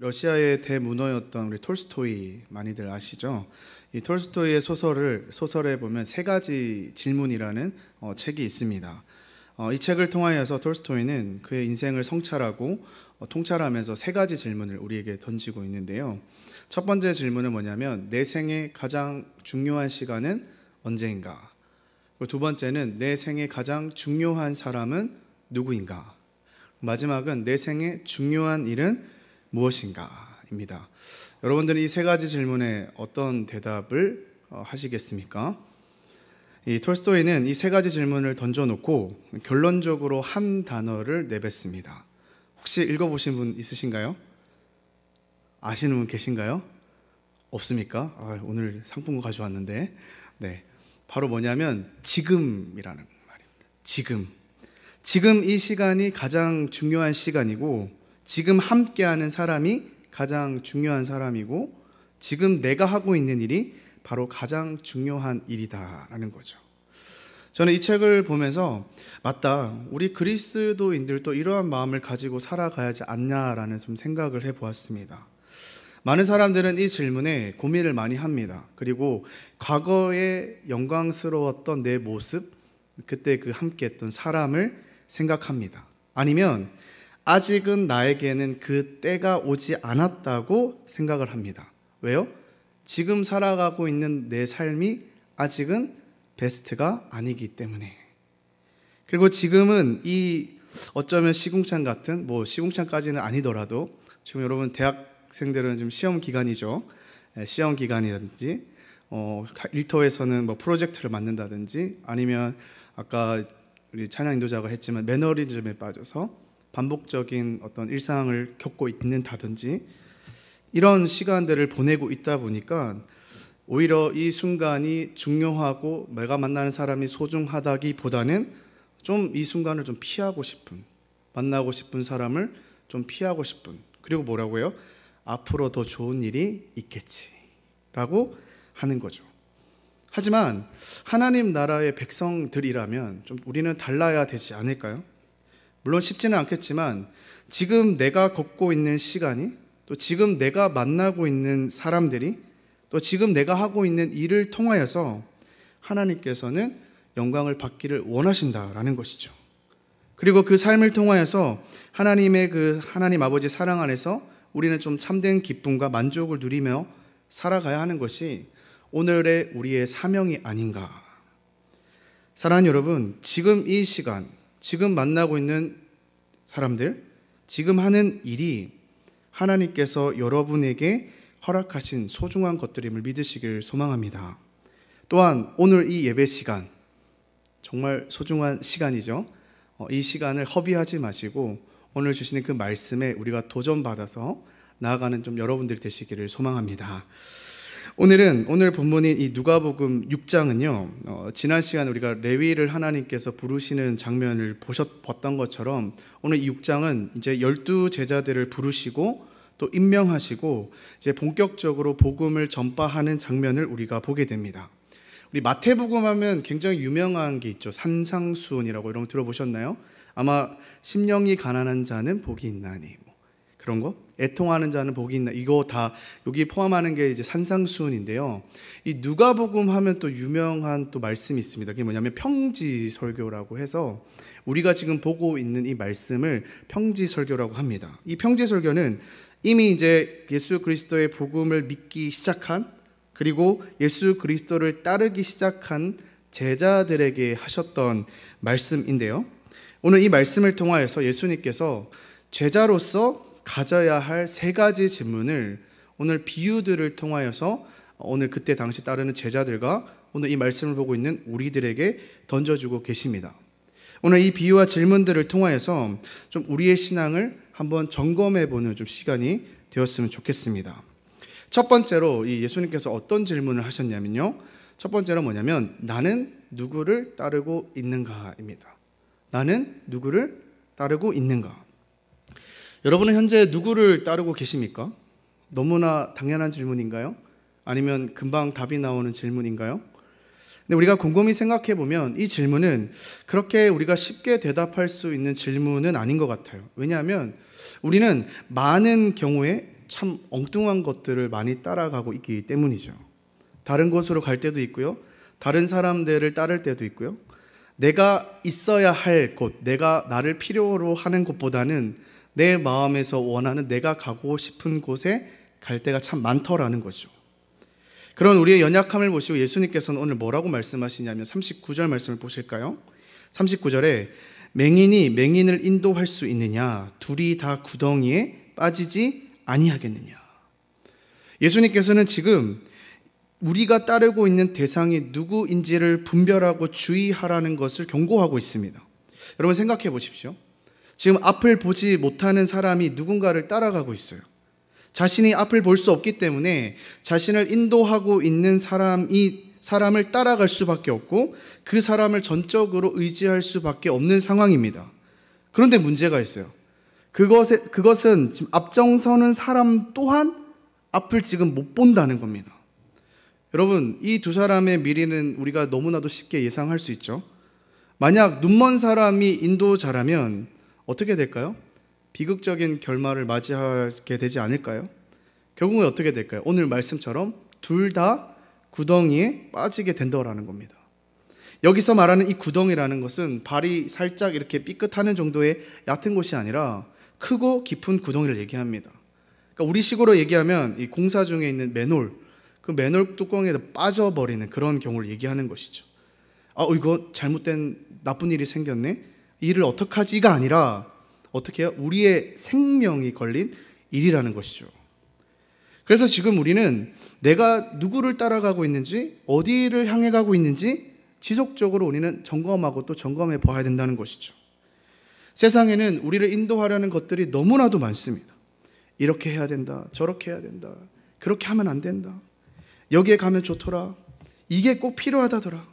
러시아의 대문호였던 우리 톨스토이 많이들 아시죠? 이 톨스토이의 소설에 보면 세 가지 질문이라는 책이 있습니다. 이 책을 통하여서 톨스토이는 그의 인생을 성찰하고 통찰하면서 세 가지 질문을 우리에게 던지고 있는데요. 첫 번째 질문은 뭐냐면 내 생의 가장 중요한 시간은 언제인가? 두 번째는 내 생의 가장 중요한 사람은 누구인가? 마지막은 내 생의 중요한 일은 무엇인가입니다. 여러분들이 이 세 가지 질문에 어떤 대답을 하시겠습니까? 이 톨스토이는 이 세 가지 질문을 던져놓고 결론적으로 한 단어를 내뱉습니다. 혹시 읽어보신 분 있으신가요? 아시는 분 계신가요? 없습니까? 오늘 상품권 가져왔는데. 네, 바로 뭐냐면 지금이라는 말입니다. 지금 이 시간이 가장 중요한 시간이고, 지금 함께하는 사람이 가장 중요한 사람이고, 지금 내가 하고 있는 일이 바로 가장 중요한 일이다라는 거죠. 저는 이 책을 보면서 맞다, 우리 그리스도인들도 이러한 마음을 가지고 살아가야지 않냐라는 좀 생각을 해보았습니다. 많은 사람들은 이 질문에 고민을 많이 합니다. 그리고 과거에 영광스러웠던 내 모습, 그때 그 함께했던 사람을 생각합니다. 아니면 아직은 나에게는 그 때가 오지 않았다고 생각을 합니다. 왜요? 지금 살아가고 있는 내 삶이 아직은 베스트가 아니기 때문에. 그리고 지금은 이 어쩌면 시궁창 같은, 시궁창까지는 아니더라도 지금 여러분 대학생들은 좀 시험 기간이죠. 시험 기간이라든지 일터에서는 프로젝트를 맡는다든지, 아니면 아까 우리 찬양 인도자가 했지만 매너리즘에 빠져서 반복적인 어떤 일상을 겪고 있는다든지, 이런 시간들을 보내고 있다 보니까 오히려 이 순간이 중요하고 내가 만나는 사람이 소중하다기보다는 좀 이 순간을 좀 피하고 싶은, 만나고 싶은 사람을 좀 피하고 싶은, 그리고 뭐라고요? 앞으로 더 좋은 일이 있겠지라고 하는 거죠. 하지만 하나님 나라의 백성들이라면 좀 우리는 달라야 되지 않을까요? 물론 쉽지는 않겠지만 지금 내가 걷고 있는 시간이, 또 지금 내가 만나고 있는 사람들이, 또 지금 내가 하고 있는 일을 통하여서 하나님께서는 영광을 받기를 원하신다라는 것이죠. 그리고 그 삶을 통하여서 하나님의 하나님 아버지 사랑 안에서 우리는 좀 참된 기쁨과 만족을 누리며 살아가야 하는 것이 오늘의 우리의 사명이 아닌가. 사랑하는 여러분, 지금 이 시간, 지금 만나고 있는 사람들, 지금 하는 일이 하나님께서 여러분에게 허락하신 소중한 것들임을 믿으시길 소망합니다. 또한 오늘 이 예배 시간, 정말 소중한 시간이죠. 이 시간을 허비하지 마시고 오늘 주시는 그 말씀에 우리가 도전받아서 나아가는 좀 여러분들이 되시기를 소망합니다. 오늘 본문인 이 누가복음 6장은요, 지난 시간 우리가 레위를 하나님께서 부르시는 장면을 봤던 것처럼 오늘 이 6장은 이제 12 제자들을 부르시고 또 임명하시고 이제 본격적으로 복음을 전파하는 장면을 우리가 보게 됩니다. 우리 마태복음 하면 굉장히 유명한 게 있죠. 산상수훈이라고, 이런 거 들어보셨나요? 아마 심령이 가난한 자는 복이 있나니, 그런 거, 애통하는 자는 복이 있나, 이거 다 여기 포함하는 게 이제 산상수훈인데요. 이 누가복음 하면 또 유명한 또 말씀이 있습니다. 그게 뭐냐면 평지설교라고 해서 우리가 지금 보고 있는 이 말씀을 평지설교라고 합니다. 이 평지설교는 이미 이제 예수 그리스도의 복음을 믿기 시작한, 그리고 예수 그리스도를 따르기 시작한 제자들에게 하셨던 말씀인데요. 오늘 이 말씀을 통하여서 예수님께서 제자로서 가져야 할 세 가지 질문을 오늘 비유들을 통하여서 오늘 그때 당시 따르는 제자들과 오늘 이 말씀을 보고 있는 우리들에게 던져주고 계십니다. 오늘 이 비유와 질문들을 통하여서 좀 우리의 신앙을 한번 점검해보는 좀 시간이 되었으면 좋겠습니다. 첫 번째로 이 예수님께서 어떤 질문을 하셨냐면요, 첫 번째로 뭐냐면 나는 누구를 따르고 있는가입니다. 나는 누구를 따르고 있는가? 여러분은 현재 누구를 따르고 계십니까? 너무나 당연한 질문인가요? 아니면 금방 답이 나오는 질문인가요? 근데 우리가 곰곰이 생각해 보면 이 질문은 그렇게 우리가 쉽게 대답할 수 있는 질문은 아닌 것 같아요. 왜냐하면 우리는 많은 경우에 참 엉뚱한 것들을 많이 따라가고 있기 때문이죠. 다른 곳으로 갈 때도 있고요. 다른 사람들을 따를 때도 있고요. 내가 있어야 할 곳, 내가 나를 필요로 하는 곳보다는 내 마음에서 원하는 내가 가고 싶은 곳에 갈 때가 참 많더라는 거죠. 그런 우리의 연약함을 보시고 예수님께서는 오늘 뭐라고 말씀하시냐면 39절 말씀을 보실까요? 39절에 맹인이 맹인을 인도할 수 있느냐? 둘이 다 구덩이에 빠지지 아니하겠느냐? 예수님께서는 지금 우리가 따르고 있는 대상이 누구인지를 분별하고 주의하라는 것을 경고하고 있습니다. 여러분 생각해 보십시오. 지금 앞을 보지 못하는 사람이 누군가를 따라가고 있어요. 자신이 앞을 볼 수 없기 때문에 자신을 인도하고 있는 사람을 따라갈 수밖에 없고 그 사람을 전적으로 의지할 수밖에 없는 상황입니다. 그런데 문제가 있어요. 그것은 지금 앞장서는 사람 또한 앞을 지금 못 본다는 겁니다. 여러분, 이 두 사람의 미래는 우리가 너무나도 쉽게 예상할 수 있죠. 만약 눈먼 사람이 인도자라면 어떻게 될까요? 비극적인 결말을 맞이하게 되지 않을까요? 결국은 어떻게 될까요? 오늘 말씀처럼 둘 다 구덩이에 빠지게 된다라는 겁니다. 여기서 말하는 이 구덩이라는 것은 발이 살짝 이렇게 삐끗하는 정도의 얕은 곳이 아니라 크고 깊은 구덩이를 얘기합니다. 그러니까 우리식으로 얘기하면 이 공사 중에 있는 맨홀, 그 맨홀 뚜껑에 빠져버리는 그런 경우를 얘기하는 것이죠. 이거 잘못된 나쁜 일이 생겼네? 이 일을 어떡하지가 아니라 어떻게 해요? 우리의 생명이 걸린 일이라는 것이죠. 그래서 지금 우리는 내가 누구를 따라가고 있는지, 어디를 향해 가고 있는지 지속적으로 우리는 점검하고 또 점검해 봐야 된다는 것이죠. 세상에는 우리를 인도하려는 것들이 너무나도 많습니다. 이렇게 해야 된다, 저렇게 해야 된다, 그렇게 하면 안 된다, 여기에 가면 좋더라, 이게 꼭 필요하다더라.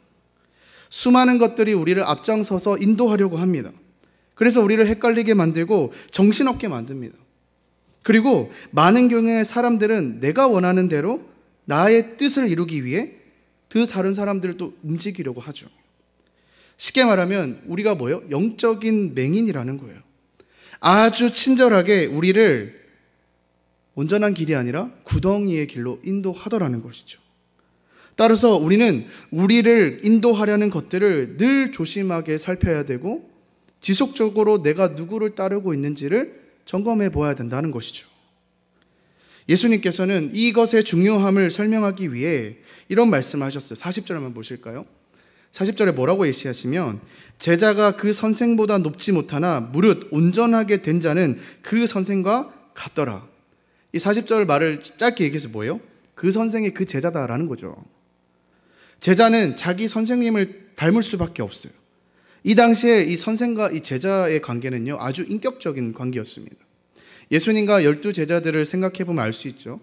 수많은 것들이 우리를 앞장서서 인도하려고 합니다. 그래서 우리를 헷갈리게 만들고 정신없게 만듭니다. 그리고 많은 경우에 사람들은 내가 원하는 대로 나의 뜻을 이루기 위해 그 다른 사람들을 또 움직이려고 하죠. 쉽게 말하면 우리가 뭐예요? 영적인 맹인이라는 거예요. 아주 친절하게 우리를 온전한 길이 아니라 구덩이의 길로 인도하더라는 것이죠. 따라서 우리는 우리를 인도하려는 것들을 늘 조심하게 살펴야 되고 지속적으로 내가 누구를 따르고 있는지를 점검해 보아야 된다는 것이죠. 예수님께서는 이것의 중요함을 설명하기 위해 이런 말씀을 하셨어요. 40절 한번 보실까요? 40절에 뭐라고 예시하시면 제자가 그 선생보다 높지 못하나 무릇 온전하게 된 자는 그 선생과 같더라. 이 40절 말을 짧게 얘기해서 뭐예요? 그 선생이 그 제자다라는 거죠. 제자는 자기 선생님을 닮을 수밖에 없어요. 이 당시에 이 선생과 이 제자의 관계는요, 아주 인격적인 관계였습니다. 예수님과 12 제자들을 생각해보면 알 수 있죠.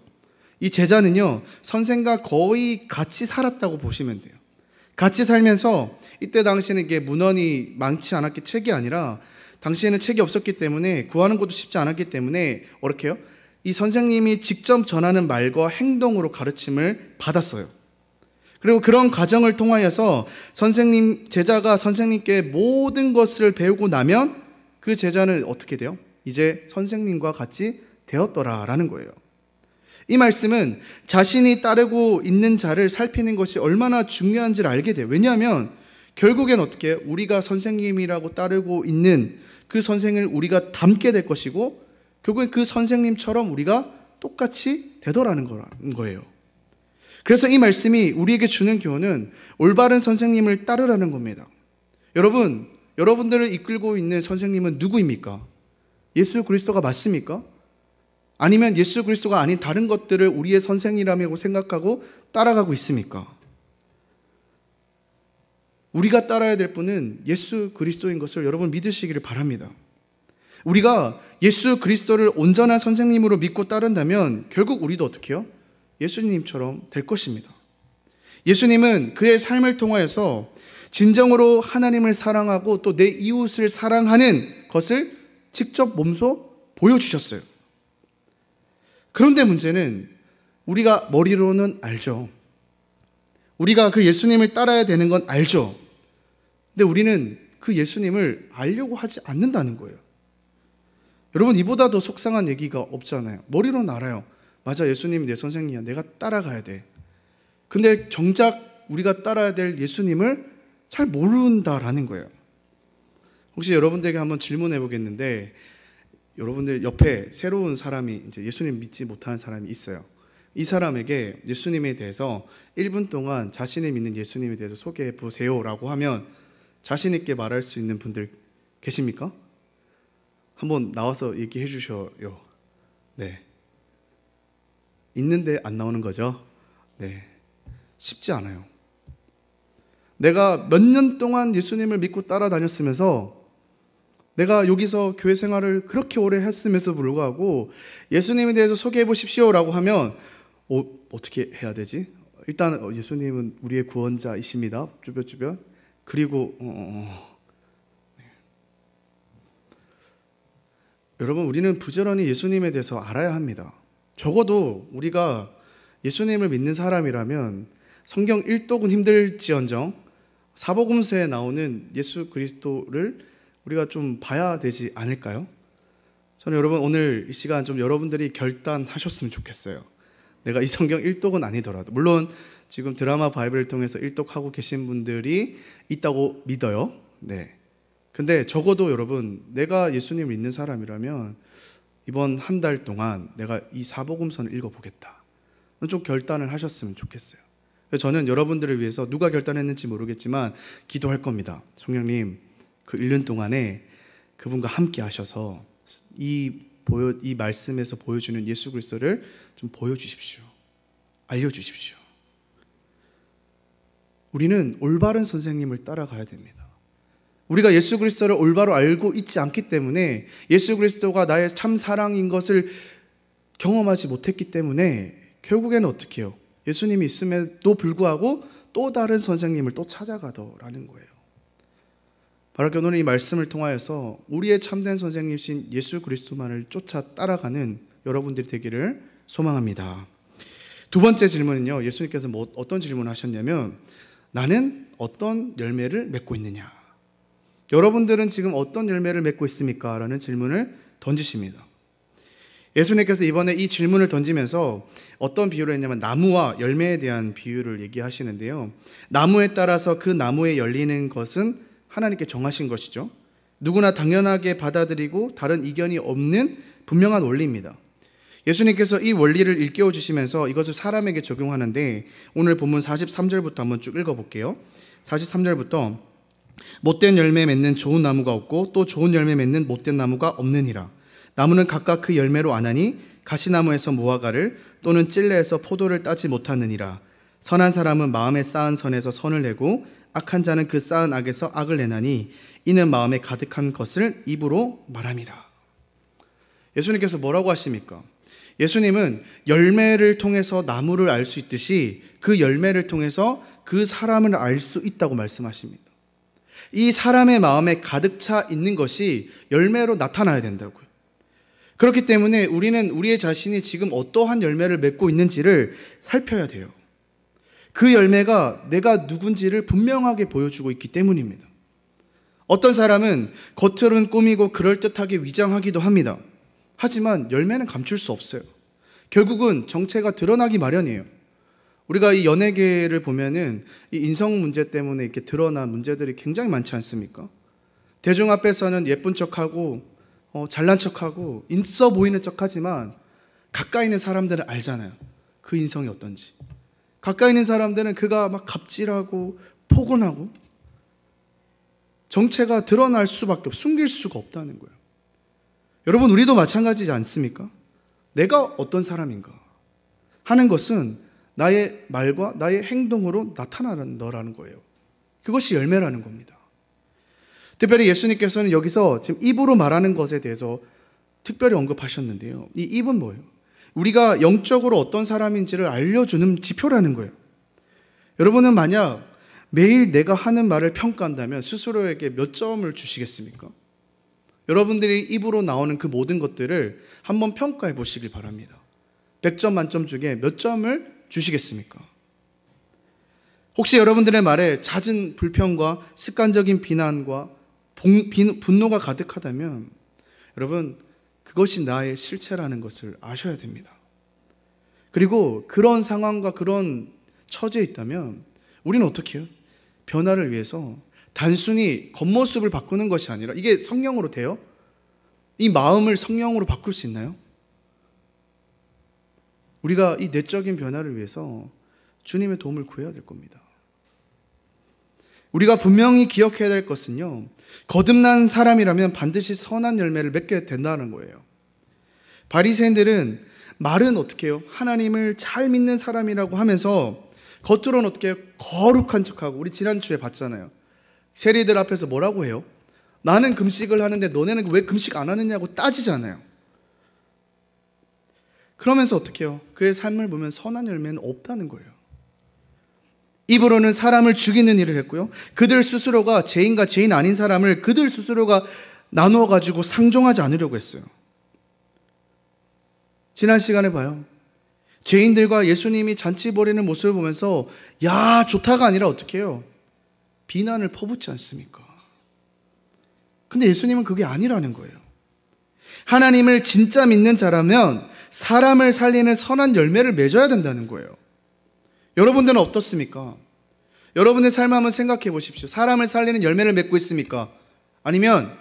이 제자는요, 선생과 거의 같이 살았다고 보시면 돼요. 같이 살면서 이때 당시에는 이게 문헌이 많지 않았기 책이 아니라 당시에는 책이 없었기 때문에 구하는 것도 쉽지 않았기 때문에 어떻게 해요? 이 선생님이 직접 전하는 말과 행동으로 가르침을 받았어요. 그리고 그런 과정을 통하여서 제자가 선생님께 모든 것을 배우고 나면 그 제자는 어떻게 돼요? 이제 선생님과 같이 되었더라라는 거예요. 이 말씀은 자신이 따르고 있는 자를 살피는 것이 얼마나 중요한지를 알게 돼요. 왜냐하면 결국엔 어떻게 해요? 우리가 선생님이라고 따르고 있는 그 선생을 우리가 닮게 될 것이고 결국엔 그 선생님처럼 우리가 똑같이 되더라는 거예요. 그래서 이 말씀이 우리에게 주는 교훈은 올바른 선생님을 따르라는 겁니다. 여러분들을 이끌고 있는 선생님은 누구입니까? 예수 그리스도가 맞습니까? 아니면 예수 그리스도가 아닌 다른 것들을 우리의 선생이라고 생각하고 따라가고 있습니까? 우리가 따라야 될 분은 예수 그리스도인 것을 여러분 믿으시기를 바랍니다. 우리가 예수 그리스도를 온전한 선생님으로 믿고 따른다면 결국 우리도 어떻게 해요? 예수님처럼 될 것입니다. 예수님은 그의 삶을 통하여서 진정으로 하나님을 사랑하고 또 내 이웃을 사랑하는 것을 직접 몸소 보여주셨어요. 그런데 문제는 우리가 머리로는 알죠. 우리가 그 예수님을 따라야 되는 건 알죠. 근데 우리는 그 예수님을 알려고 하지 않는다는 거예요. 여러분, 이보다 더 속상한 얘기가 없잖아요. 머리로는 알아요. 맞아, 예수님이 내 선생이야. 내가 따라가야 돼. 근데 정작 우리가 따라야 될 예수님을 잘 모른다라는 거예요. 혹시 여러분들에게 한번 질문해 보겠는데, 여러분들 옆에 새로운 사람이, 이제 예수님 믿지 못하는 사람이 있어요. 이 사람에게 예수님에 대해서 1분 동안 자신이 믿는 예수님에 대해서 소개해 보세요라고 하면 자신 있게 말할 수 있는 분들 계십니까? 한번 나와서 얘기해 주셔요. 네. 있는데 안 나오는 거죠? 네. 쉽지 않아요. 내가 몇 년 동안 예수님을 믿고 따라다녔으면서, 내가 여기서 교회 생활을 그렇게 오래 했음에도 불구하고 예수님에 대해서 소개해 보십시오라고 하면 어떻게 해야 되지? 일단 예수님은 우리의 구원자이십니다. 주변. 그리고 여러분, 우리는 부지런히 예수님에 대해서 알아야 합니다. 적어도 우리가 예수님을 믿는 사람이라면 성경 1독은 힘들지언정 사복음서에 나오는 예수 그리스도를 우리가 좀 봐야 되지 않을까요? 저는 여러분, 오늘 이 시간 좀 여러분들이 결단하셨으면 좋겠어요. 내가 이 성경 1독은 아니더라도, 물론 지금 드라마 바이블을 통해서 1독하고 계신 분들이 있다고 믿어요. 네. 근데 적어도 여러분, 내가 예수님을 믿는 사람이라면 이번 한 달 동안 내가 이 사복음서를 읽어보겠다, 좀 결단을 하셨으면 좋겠어요. 저는 여러분들을 위해서 누가 결단했는지 모르겠지만 기도할 겁니다. 성령님, 그 1년 동안에 그분과 함께 하셔서 이 말씀에서 보여주는 예수 그리스도를 좀 보여주십시오. 알려주십시오. 우리는 올바른 선생님을 따라가야 됩니다. 우리가 예수 그리스도를 올바로 알고 있지 않기 때문에, 예수 그리스도가 나의 참 사랑인 것을 경험하지 못했기 때문에 결국에는 어떻게 해요? 예수님이 있음에도 불구하고 또 다른 선생님을 또 찾아가더라는 거예요. 바로 오늘 이 말씀을 통하여서 우리의 참된 선생님이신 예수 그리스도만을 쫓아 따라가는 여러분들이 되기를 소망합니다. 두 번째 질문은요, 예수님께서 어떤 질문을 하셨냐면, 나는 어떤 열매를 맺고 있느냐? 여러분들은 지금 어떤 열매를 맺고 있습니까? 라는 질문을 던지십니다. 예수님께서 이번에 이 질문을 던지면서 어떤 비유를 했냐면 나무와 열매에 대한 비유를 얘기하시는데요, 나무에 따라서 그 나무에 열리는 것은 하나님께 정하신 것이죠. 누구나 당연하게 받아들이고 다른 이견이 없는 분명한 원리입니다. 예수님께서 이 원리를 일깨워 주시면서 이것을 사람에게 적용하는데, 오늘 본문 43절부터 한번 쭉 읽어볼게요. 43절부터 못된 열매 맺는 좋은 나무가 없고 또 좋은 열매 맺는 못된 나무가 없느니라. 나무는 각각 그 열매로 아나니 가시나무에서 무화과를 또는 찔레에서 포도를 따지 못하느니라. 선한 사람은 마음에 쌓은 선에서 선을 내고 악한 자는 그 쌓은 악에서 악을 내나니 이는 마음에 가득한 것을 입으로 말함이라. 예수님께서 뭐라고 하십니까? 예수님은 열매를 통해서 나무를 알 수 있듯이 그 열매를 통해서 그 사람을 알 수 있다고 말씀하십니다. 이 사람의 마음에 가득 차 있는 것이 열매로 나타나야 된다고요. 그렇기 때문에 우리는 우리의 자신이 지금 어떠한 열매를 맺고 있는지를 살펴야 돼요. 그 열매가 내가 누군지를 분명하게 보여주고 있기 때문입니다. 어떤 사람은 겉으로는 꾸미고 그럴듯하게 위장하기도 합니다. 하지만 열매는 감출 수 없어요. 결국은 정체가 드러나기 마련이에요. 우리가 이 연예계를 보면은 이 인성 문제 때문에 이렇게 드러난 문제들이 굉장히 많지 않습니까? 대중 앞에서는 예쁜 척하고 잘난 척하고 있어 보이는 척하지만 가까이 있는 사람들은 알잖아요. 그 인성이 어떤지. 가까이 있는 사람들은 그가 막 갑질하고 포근하고 정체가 드러날 수밖에 숨길 수가 없다는 거예요. 여러분, 우리도 마찬가지지 않습니까? 내가 어떤 사람인가 하는 것은 나의 말과 나의 행동으로 나타난다라는 거예요. 그것이 열매라는 겁니다. 특별히 예수님께서는 여기서 지금 입으로 말하는 것에 대해서 특별히 언급하셨는데요. 이 입은 뭐예요? 우리가 영적으로 어떤 사람인지를 알려주는 지표라는 거예요. 여러분은 만약 매일 내가 하는 말을 평가한다면 스스로에게 몇 점을 주시겠습니까? 여러분들이 입으로 나오는 그 모든 것들을 한번 평가해 보시길 바랍니다. 100점 만점 중에 몇 점을 주시겠습니까? 혹시 여러분들의 말에 잦은 불평과 습관적인 비난과 분노가 가득하다면 여러분, 그것이 나의 실체라는 것을 아셔야 됩니다. 그리고 그런 상황과 그런 처지에 있다면 우리는 어떻게 해요? 변화를 위해서 단순히 겉모습을 바꾸는 것이 아니라, 이게 성령으로 돼요? 이 마음을 성령으로 바꿀 수 있나요? 우리가 이 내적인 변화를 위해서 주님의 도움을 구해야 될 겁니다. 우리가 분명히 기억해야 될 것은요, 거듭난 사람이라면 반드시 선한 열매를 맺게 된다는 거예요. 바리새인들은 말은 어떻게 해요? 하나님을 잘 믿는 사람이라고 하면서 겉으로는 어떻게 해요? 거룩한 척하고, 우리 지난주에 봤잖아요. 세리들 앞에서 뭐라고 해요? 나는 금식을 하는데 너네는 왜 금식 안 하느냐고 따지잖아요. 그러면서 어떻게 해요? 그의 삶을 보면 선한 열매는 없다는 거예요. 입으로는 사람을 죽이는 일을 했고요, 그들 스스로가 죄인과 죄인 아닌 사람을 그들 스스로가 나누어 가지고 상종하지 않으려고 했어요. 지난 시간에 봐요. 죄인들과 예수님이 잔치 벌이는 모습을 보면서 야 좋다가 아니라 어떻게 해요? 비난을 퍼붓지 않습니까? 근데 예수님은 그게 아니라는 거예요. 하나님을 진짜 믿는 자라면 사람을 살리는 선한 열매를 맺어야 된다는 거예요. 여러분들은 어떻습니까? 여러분의 삶을 한번 생각해 보십시오. 사람을 살리는 열매를 맺고 있습니까? 아니면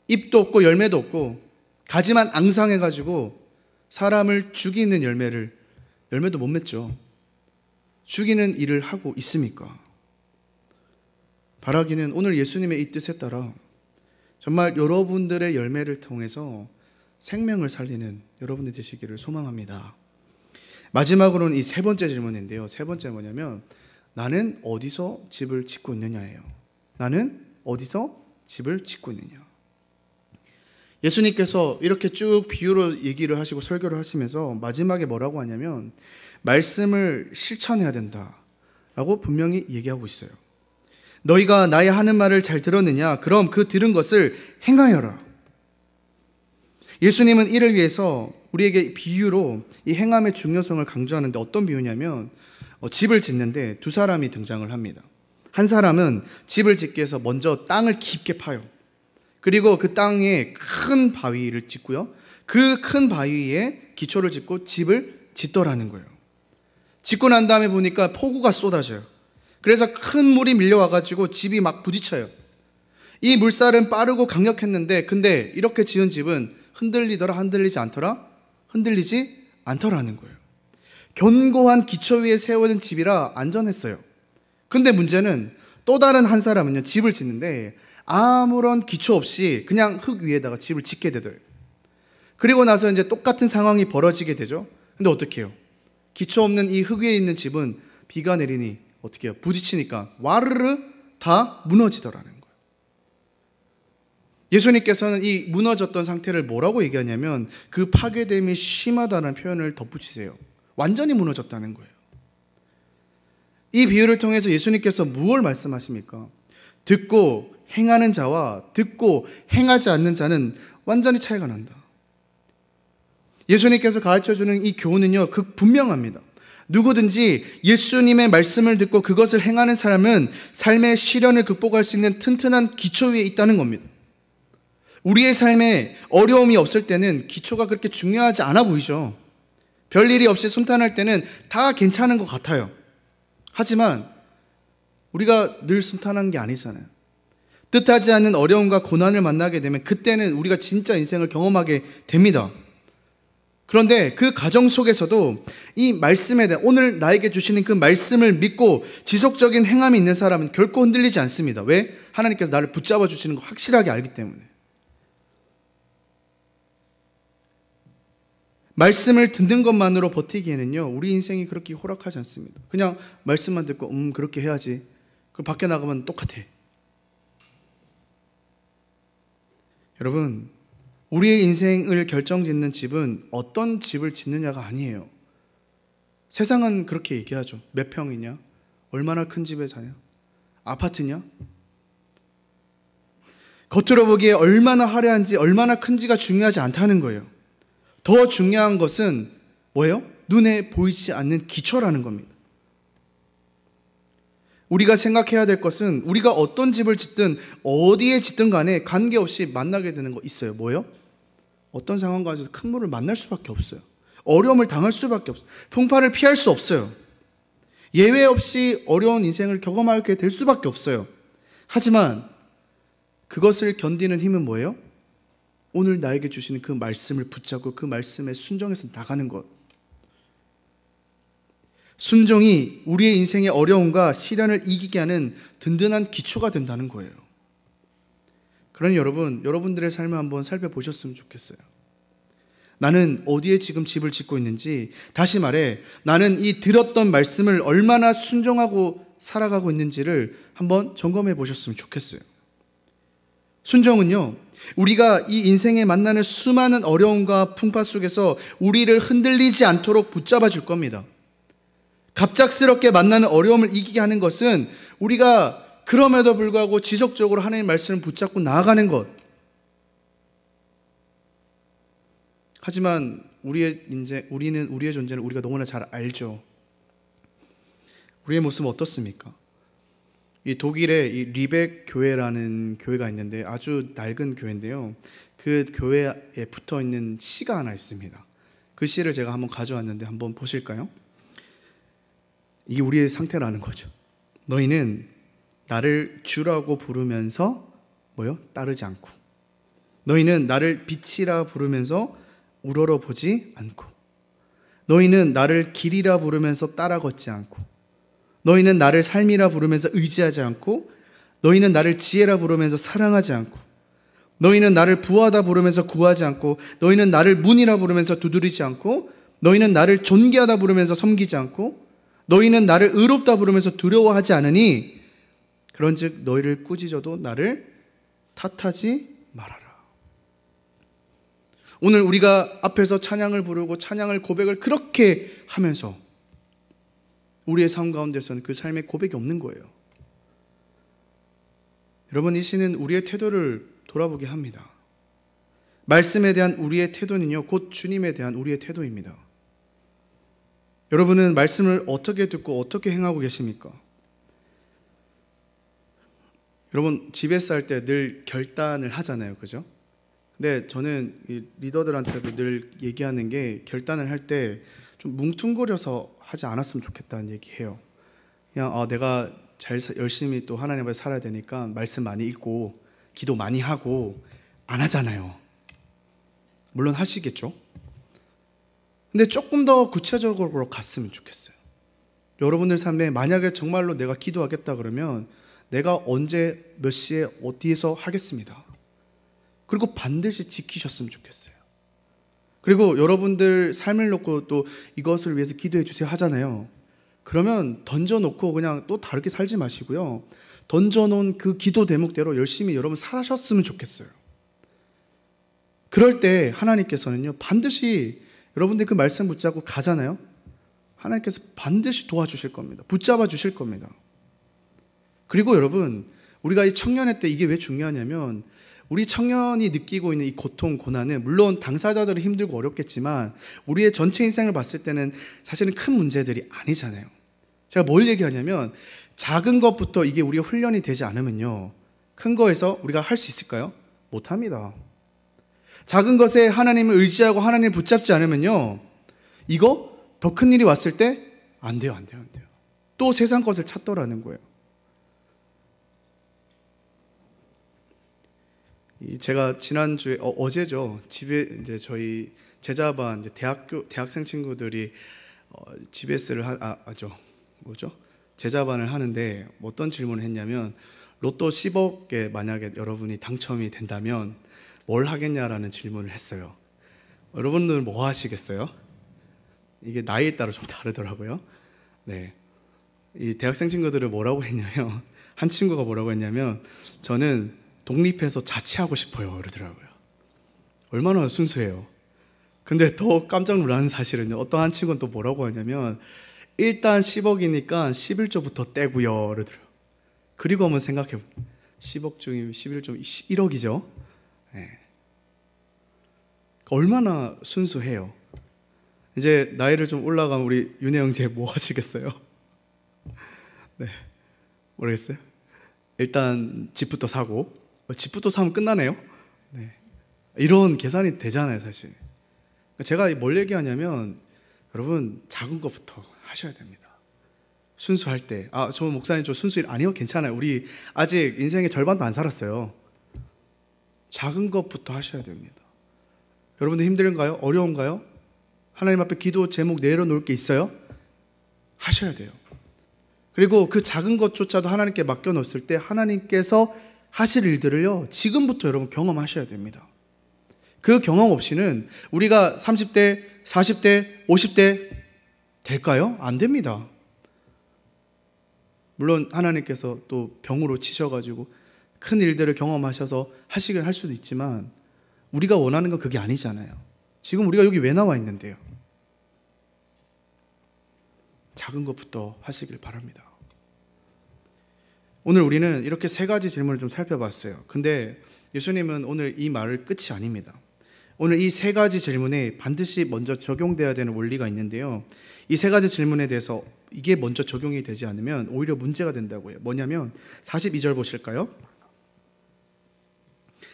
잎도 없고 열매도 없고 가지만 앙상해가지고 사람을 죽이는 열매도 못 맺죠. 죽이는 일을 하고 있습니까? 바라기는 오늘 예수님의 이 뜻에 따라 정말 여러분들의 열매를 통해서 생명을 살리는 여러분이 되시기를 소망합니다. 마지막으로는 이 세 번째 질문인데요. 세 번째 뭐냐면, 나는 어디서 집을 짓고 있느냐예요. 나는 어디서 집을 짓고 있느냐. 예수님께서 이렇게 쭉 비유로 얘기를 하시고 설교를 하시면서 마지막에 뭐라고 하냐면, 말씀을 실천해야 된다라고 분명히 얘기하고 있어요. 너희가 나의 하는 말을 잘 들었느냐? 그럼 그 들은 것을 행하여라. 예수님은 이를 위해서 우리에게 비유로 이 행함의 중요성을 강조하는데, 어떤 비유냐면 집을 짓는데 두 사람이 등장을 합니다. 한 사람은 집을 짓기 위해서 먼저 땅을 깊게 파요. 그리고 그 땅에 큰 바위를 짓고요, 그 큰 바위에 기초를 짓고 집을 짓더라는 거예요. 짓고 난 다음에 보니까 폭우가 쏟아져요. 그래서 큰 물이 밀려와가지고 집이 막 부딪혀요. 이 물살은 빠르고 강력했는데, 근데 이렇게 지은 집은 흔들리더라 흔들리지 않더라? 흔들리지 않더라는 거예요. 견고한 기초 위에 세워진 집이라 안전했어요. 근데 문제는 또 다른 한 사람은요, 집을 짓는데 아무런 기초 없이 그냥 흙 위에다가 집을 짓게 되더래요. 그리고 나서 이제 똑같은 상황이 벌어지게 되죠. 근데 어떻게 해요? 기초 없는 이 흙 위에 있는 집은 비가 내리니 어떻게 해요? 부딪히니까 와르르 다 무너지더라는 거예요. 예수님께서는 이 무너졌던 상태를 뭐라고 얘기하냐면, 그 파괴됨이 심하다는 표현을 덧붙이세요. 완전히 무너졌다는 거예요. 이 비유를 통해서 예수님께서 무엇을 말씀하십니까? 듣고 행하는 자와 듣고 행하지 않는 자는 완전히 차이가 난다. 예수님께서 가르쳐주는 이 교훈은요, 분명합니다. 누구든지 예수님의 말씀을 듣고 그것을 행하는 사람은 삶의 시련을 극복할 수 있는 튼튼한 기초 위에 있다는 겁니다. 우리의 삶에 어려움이 없을 때는 기초가 그렇게 중요하지 않아 보이죠. 별일이 없이 순탄할 때는 다 괜찮은 것 같아요. 하지만 우리가 늘 순탄한 게 아니잖아요. 뜻하지 않는 어려움과 고난을 만나게 되면 그때는 우리가 진짜 인생을 경험하게 됩니다. 그런데 그 과정 속에서도 이 말씀에 대한, 오늘 나에게 주시는 그 말씀을 믿고 지속적인 행함이 있는 사람은 결코 흔들리지 않습니다. 왜? 하나님께서 나를 붙잡아 주시는 거 확실하게 알기 때문에. 말씀을 듣는 것만으로 버티기에는요, 우리 인생이 그렇게 호락하지 않습니다. 그냥 말씀만 듣고 그렇게 해야지. 그럼 밖에 나가면 똑같아. 여러분, 우리의 인생을 결정짓는 집은 어떤 집을 짓느냐가 아니에요. 세상은 그렇게 얘기하죠. 몇 평이냐? 얼마나 큰 집에 사냐? 아파트냐? 겉으로 보기에 얼마나 화려한지, 얼마나 큰지가 중요하지 않다는 거예요. 더 중요한 것은 뭐예요? 눈에 보이지 않는 기초라는 겁니다. 우리가 생각해야 될 것은, 우리가 어떤 집을 짓든 어디에 짓든 간에 관계없이 만나게 되는 거 있어요. 뭐예요? 어떤 상황 가지고 큰 물을 만날 수밖에 없어요. 어려움을 당할 수밖에 없어요. 풍파를 피할 수 없어요. 예외 없이 어려운 인생을 경험하게 될 수밖에 없어요. 하지만 그것을 견디는 힘은 뭐예요? 오늘 나에게 주시는 그 말씀을 붙잡고 그 말씀에 순종해서 나가는 것. 순종이 우리의 인생의 어려움과 시련을 이기게 하는 든든한 기초가 된다는 거예요. 그러니 여러분들의 삶을 한번 살펴보셨으면 좋겠어요. 나는 어디에 지금 집을 짓고 있는지, 다시 말해 나는 이 들었던 말씀을 얼마나 순종하고 살아가고 있는지를 한번 점검해 보셨으면 좋겠어요. 순종은요, 우리가 이 인생에 만나는 수많은 어려움과 풍파 속에서 우리를 흔들리지 않도록 붙잡아 줄 겁니다. 갑작스럽게 만나는 어려움을 이기게 하는 것은 우리가 그럼에도 불구하고 지속적으로 하나님의 말씀을 붙잡고 나아가는 것. 하지만 우리의 존재를 우리가 너무나 잘 알죠. 우리의 모습은 어떻습니까? 이 독일에 이 리벡 교회라는 교회가 있는데 아주 낡은 교회인데요. 그 교회에 붙어 있는 시가 하나 있습니다. 그 시를 제가 한번 가져왔는데 한번 보실까요? 이게 우리의 상태라는 거죠. 너희는 나를 주라고 부르면서 따르지 않고, 너희는 나를 빛이라 부르면서 우러러 보지 않고, 너희는 나를 길이라 부르면서 따라 걷지 않고, 너희는 나를 삶이라 부르면서 의지하지 않고, 너희는 나를 지혜라 부르면서 사랑하지 않고, 너희는 나를 부하다 부르면서 구하지 않고, 너희는 나를 문이라 부르면서 두드리지 않고, 너희는 나를 존귀하다 부르면서 섬기지 않고, 너희는 나를 의롭다 부르면서 두려워하지 않으니 그런즉 너희를 꾸짖어도 나를 탓하지 말아라. 오늘 우리가 앞에서 찬양을 부르고 찬양을 고백을 그렇게 하면서 우리의 삶 가운데서는 그 삶의 고백이 없는 거예요. 여러분, 이 시는 우리의 태도를 돌아보게 합니다. 말씀에 대한 우리의 태도는요, 곧 주님에 대한 우리의 태도입니다. 여러분은 말씀을 어떻게 듣고 어떻게 행하고 계십니까? 여러분, 집에서 할 때 늘 결단을 하잖아요, 그죠? 근데 저는 이 리더들한테도 늘 얘기하는 게, 결단을 할 때 좀 뭉뚱그려서 하지 않았으면 좋겠다는 얘기해요. 그냥 내가 열심히 또 하나님 앞에 살아야 되니까 말씀 많이 읽고 기도 많이 하고 안 하잖아요. 물론 하시겠죠. 근데 조금 더 구체적으로 갔으면 좋겠어요. 여러분들 삶에 만약에 정말로 내가 기도하겠다 그러면 내가 언제 몇 시에 어디에서 하겠습니다. 그리고 반드시 지키셨으면 좋겠어요. 그리고 여러분들 삶을 놓고 또 이것을 위해서 기도해 주세요 하잖아요. 그러면 던져놓고 그냥 또 다르게 살지 마시고요, 던져놓은 그 기도 대목대로 열심히 여러분 살아셨으면 좋겠어요. 그럴 때 하나님께서는요, 반드시 여러분들이 그 말씀 붙잡고 가잖아요. 하나님께서 반드시 도와주실 겁니다. 붙잡아 주실 겁니다. 그리고 여러분, 우리가 이 청년회 때 이게 왜 중요하냐면, 우리 청년이 느끼고 있는 이 고통, 고난은 물론 당사자들은 힘들고 어렵겠지만 우리의 전체 인생을 봤을 때는 사실은 큰 문제들이 아니잖아요. 제가 뭘 얘기하냐면, 작은 것부터 이게 우리가 훈련이 되지 않으면요, 큰 거에서 우리가 할 수 있을까요? 못합니다. 작은 것에 하나님을 의지하고 하나님을 붙잡지 않으면요, 이거 더 큰 일이 왔을 때 안 돼요. 또 세상 것을 찾더라는 거예요. 제가 지난주에 어제죠, 집에 이제 저희 제자반 이제 대학생 친구들이 GBS를 제자반을 하는데 어떤 질문을 했냐면, 로또 10억에 만약에 여러분이 당첨이 된다면 뭘 하겠냐라는 질문을 했어요. 여러분들은 뭐 하시겠어요? 이게 나이에 따라 좀 다르더라고요. 네, 이 대학생 친구들은 뭐라고 했냐면, 한 친구가 뭐라고 했냐면, 저는 독립해서 자취하고 싶어요 그러더라고요. 얼마나 순수해요. 근데 더 깜짝 놀라는 사실은요, 어떤 한 친구는 또 뭐라고 하냐면, 일단 10억이니까 11조부터 떼고요 그러더라고요. 그리고 한번 생각해, 10억 중에 11조 1억이죠. 네. 얼마나 순수해요. 이제 나이를 좀 올라가면 우리 윤혜 형제 뭐 하시겠어요? 네, 모르겠어요. 일단 집부터 사고, 집부터 사면 끝나네요. 네. 이런 계산이 되잖아요, 사실. 제가 뭘 얘기하냐면 여러분 작은 것부터 하셔야 됩니다. 순수할 때, 저 목사님 저 순수일 아니요, 괜찮아요. 우리 아직 인생의 절반도 안 살았어요. 작은 것부터 하셔야 됩니다. 여러분들 힘든가요? 어려운가요? 하나님 앞에 기도 제목 내려놓을 게 있어요? 하셔야 돼요. 그리고 그 작은 것조차도 하나님께 맡겨놓았을 때 하나님께서 하실 일들을요, 지금부터 여러분 경험하셔야 됩니다. 그 경험 없이는 우리가 30대, 40대, 50대 될까요? 안 됩니다. 물론 하나님께서 또 병으로 치셔가지고 큰 일들을 경험하셔서 하시긴 할 수도 있지만 우리가 원하는 건 그게 아니잖아요. 지금 우리가 여기 왜 나와 있는데요? 작은 것부터 하시길 바랍니다. 오늘 우리는 이렇게 세 가지 질문을 좀 살펴봤어요. 근데 예수님은 오늘 이 말을 끝이 아닙니다. 오늘 이 세 가지 질문에 반드시 먼저 적용돼야 되는 원리가 있는데요. 이 세 가지 질문에 대해서 이게 먼저 적용이 되지 않으면 오히려 문제가 된다고 해요. 뭐냐면 42절 보실까요?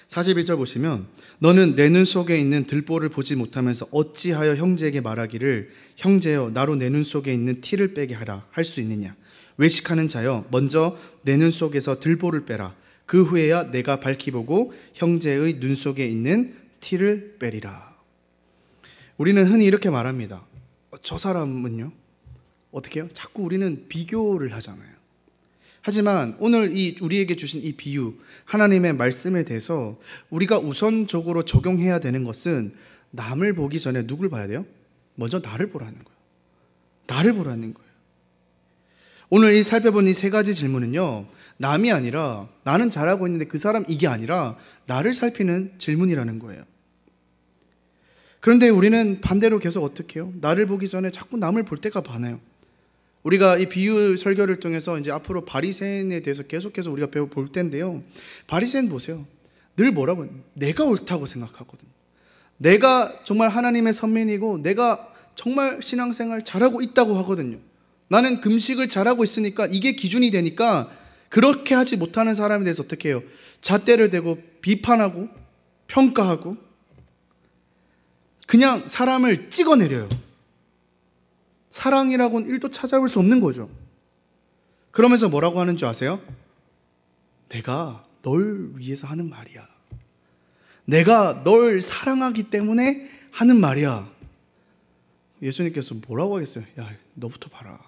41절 보시면 너는 내 눈 속에 있는 들보를 보지 못하면서 어찌하여 형제에게 말하기를 형제여 나로 내 눈 속에 있는 티를 빼게 하라 할 수 있느냐. 외식하는 자여 먼저 내 눈 속에서 들보를 빼라. 그 후에야 내가 밝히 보고 형제의 눈 속에 있는 티를 빼리라. 우리는 흔히 이렇게 말합니다. 저 사람은요? 어떻게 해요? 자꾸 우리는 비교를 하잖아요. 하지만 오늘 우리에게 주신 이 비유, 하나님의 말씀에 대해서 우리가 우선적으로 적용해야 되는 것은 남을 보기 전에 누굴 봐야 돼요? 먼저 나를 보라는 거예요. 나를 보라는 거예요. 오늘 이 살펴본 이 세 가지 질문은요, 남이 아니라 나는 잘하고 있는데 그 사람 이게 아니라 나를 살피는 질문이라는 거예요. 그런데 우리는 반대로 계속 어떻게 해요? 나를 보기 전에 자꾸 남을 볼 때가 많아요. 우리가 이 비유 설교를 통해서 이제 앞으로 바리새인에 대해서 계속해서 우리가 볼 텐데요. 바리새인 보세요. 늘 뭐라고? 내가 옳다고 생각하거든요. 내가 정말 하나님의 선민이고 내가 정말 신앙생활 잘하고 있다고 하거든요. 나는 금식을 잘하고 있으니까 이게 기준이 되니까 그렇게 하지 못하는 사람에 대해서 어떻게 해요? 잣대를 대고 비판하고 평가하고 그냥 사람을 찍어내려요. 사랑이라고는 1도 찾아볼 수 없는 거죠. 그러면서 뭐라고 하는 줄 아세요? 내가 널 위해서 하는 말이야. 내가 널 사랑하기 때문에 하는 말이야. 예수님께서 뭐라고 하겠어요? 야, 너부터 봐라.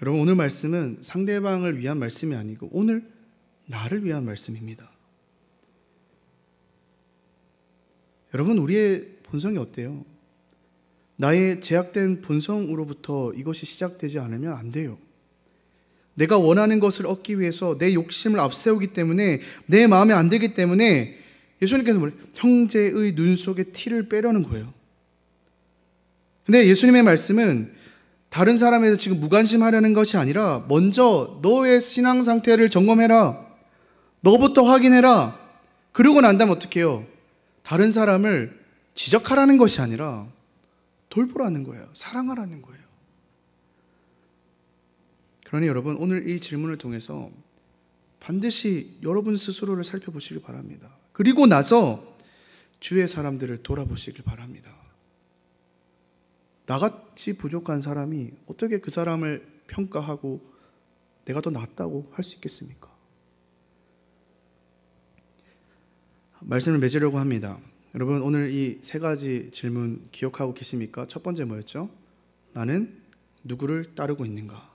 여러분, 오늘 말씀은 상대방을 위한 말씀이 아니고 오늘 나를 위한 말씀입니다. 여러분, 우리의 본성이 어때요? 나의 제약된 본성으로부터 이것이 시작되지 않으면 안 돼요. 내가 원하는 것을 얻기 위해서 내 욕심을 앞세우기 때문에 내 마음에 안 들기 때문에 예수님께서 뭐래요? 형제의 눈 속에 티를 빼려는 거예요. 근데 예수님의 말씀은 다른 사람에서 지금 무관심하려는 것이 아니라 먼저 너의 신앙 상태를 점검해라. 너부터 확인해라. 그러고 난 다음에 어떻게 해요? 다른 사람을 지적하라는 것이 아니라 돌보라는 거예요. 사랑하라는 거예요. 그러니 여러분, 오늘 이 질문을 통해서 반드시 여러분 스스로를 살펴보시길 바랍니다. 그리고 나서 주의 사람들을 돌아보시길 바랍니다. 나같이 부족한 사람이 어떻게 그 사람을 평가하고 내가 더 낫다고 할 수 있겠습니까? 말씀을 맺으려고 합니다. 여러분, 오늘 이 세 가지 질문 기억하고 계십니까? 첫 번째 뭐였죠? 나는 누구를 따르고 있는가?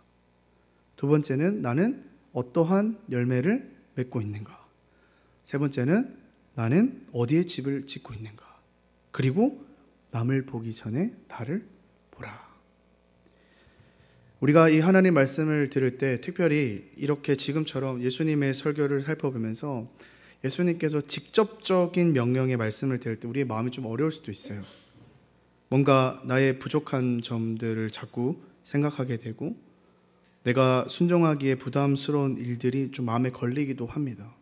두 번째는 나는 어떠한 열매를 맺고 있는가? 세 번째는 나는 어디에 집을 짓고 있는가? 그리고 남을 보기 전에 나를 보라. 우리가 이 하나님 말씀을 들을 때 특별히 이렇게 지금처럼 예수님의 설교를 살펴보면서 예수님께서 직접적인 명령의 말씀을 들을 때 우리의 마음이 좀 어려울 수도 있어요. 뭔가 나의 부족한 점들을 자꾸 생각하게 되고 내가 순종하기에 부담스러운 일들이 좀 마음에 걸리기도 합니다.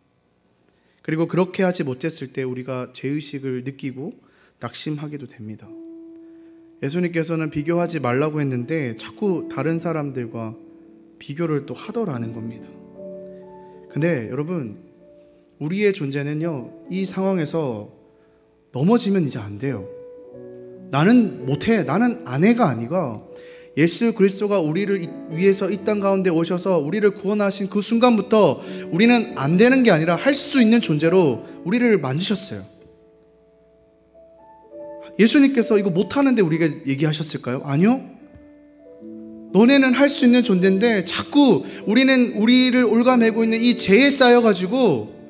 그리고 그렇게 하지 못했을 때 우리가 죄의식을 느끼고 낙심하기도 됩니다. 예수님께서는 비교하지 말라고 했는데 자꾸 다른 사람들과 비교를 또 하더라는 겁니다. 근데 여러분, 우리의 존재는요, 이 상황에서 넘어지면 이제 안 돼요. 나는 못해, 나는 아내가 아니고 예수 그리스도가 우리를 위해서 이 땅 가운데 오셔서 우리를 구원하신 그 순간부터 우리는 안 되는 게 아니라 할 수 있는 존재로 우리를 만드셨어요. 예수님께서 이거 못하는데 우리가 얘기하셨을까요? 아니요. 너네는 할 수 있는 존재인데 자꾸 우리는 우리를 올가매고 있는 이 죄에 쌓여가지고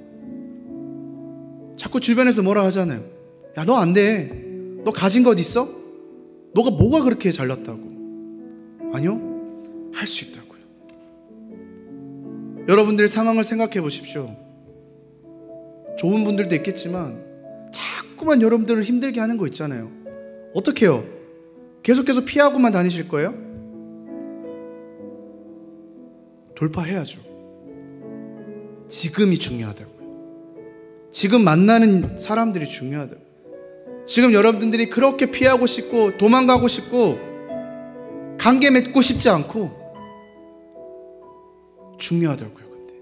자꾸 주변에서 뭐라 하잖아요. 야, 너 안 돼. 너 가진 것 있어? 너가 뭐가 그렇게 잘났다고? 아니요, 할 수 있다고요. 여러분들 상황을 생각해 보십시오. 좋은 분들도 있겠지만 자꾸만 여러분들을 힘들게 하는 거 있잖아요. 어떻게 해요? 계속해서 피하고만 다니실 거예요? 돌파해야죠. 지금이 중요하다고요. 지금 만나는 사람들이 중요하다고요. 지금 여러분들이 그렇게 피하고 싶고 도망가고 싶고 관계 맺고 싶지 않고 중요하다고요. 근데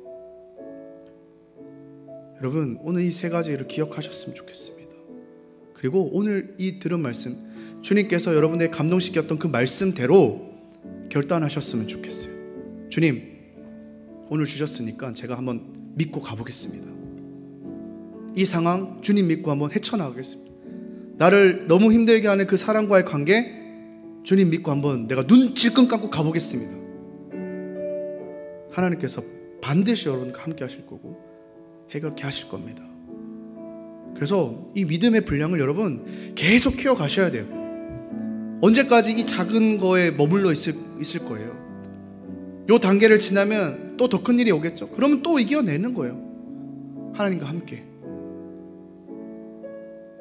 여러분, 오늘 이 세 가지를 기억하셨으면 좋겠습니다. 그리고 오늘 이 들은 말씀, 주님께서 여러분들이 감동시켰던 그 말씀대로 결단하셨으면 좋겠어요. 주님, 오늘 주셨으니까 제가 한번 믿고 가보겠습니다. 이 상황 주님 믿고 한번 헤쳐나가겠습니다. 나를 너무 힘들게 하는 그 사람과의 관계 주님 믿고 한번 내가 눈 질끈 감고 가보겠습니다. 하나님께서 반드시 여러분과 함께 하실 거고 해결케 하실 겁니다. 그래서 이 믿음의 분량을 여러분 계속 키워 가셔야 돼요. 언제까지 이 작은 거에 머물러 있을 거예요. 요 단계를 지나면 또 더 큰 일이 오겠죠. 그러면 또 이겨내는 거예요. 하나님과 함께.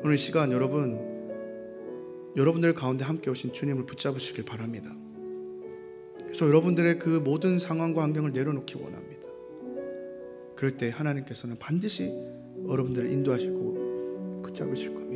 오늘 이 시간 여러분들 가운데 함께 오신 주님을 붙잡으시길 바랍니다. 그래서 여러분들의 그 모든 상황과 환경을 내려놓기 원합니다. 그럴 때 하나님께서는 반드시 여러분들을 인도하시고 붙잡으실 겁니다.